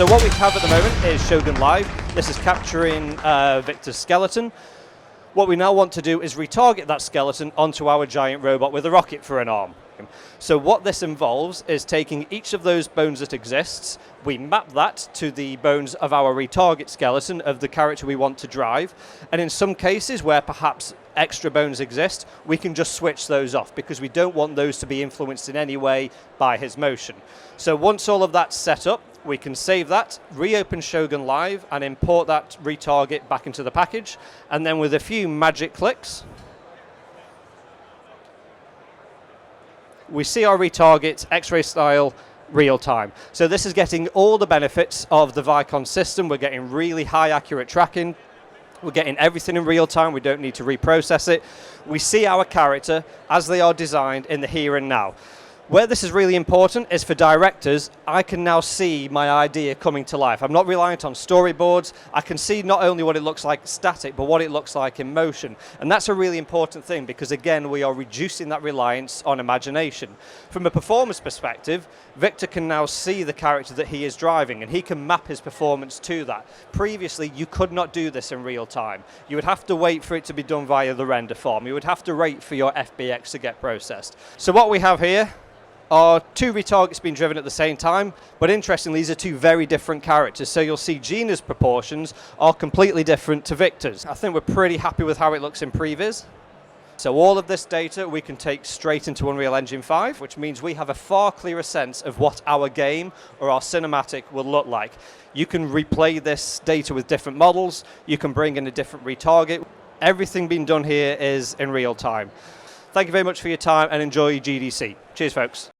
So what we have at the moment is Shogun Live. This is capturing Victor's skeleton. What we now want to do is retarget that skeleton onto our giant robot with a rocket for an arm. So what this involves is taking each of those bones that exists, we map that to the bones of our retarget skeleton of the character we want to drive, and in some cases where perhaps extra bones exist, we can just switch those off because we don't want those to be influenced in any way by his motion. So once all of that's set up, we can save that, reopen Shogun Live and import that retarget back into the package, and then with a few magic clicks, we see our retarget X-ray style real time. So this is getting all the benefits of the Vicon system. We're getting really high accurate tracking. We're getting everything in real time. We don't need to reprocess it. We see our character as they are designed in the here and now. Where this is really important is for directors, I can now see my idea coming to life. I'm not reliant on storyboards. I can see not only what it looks like static, but what it looks like in motion. And that's a really important thing because, again, we are reducing that reliance on imagination. From a performance perspective, Victor can now see the character that he is driving and he can map his performance to that. Previously, you could not do this in real time. You would have to wait for it to be done via the render farm. You would have to wait for your FBX to get processed. So what we have here are two retargets being driven at the same time, but interestingly, these are two very different characters. So you'll see Gina's proportions are completely different to Victor's. I think we're pretty happy with how it looks in previs. So all of this data we can take straight into Unreal Engine 5, which means we have a far clearer sense of what our game or our cinematic will look like. You can replay this data with different models. You can bring in a different retarget. Everything being done here is in real time. Thank you very much for your time and enjoy GDC. Cheers, folks.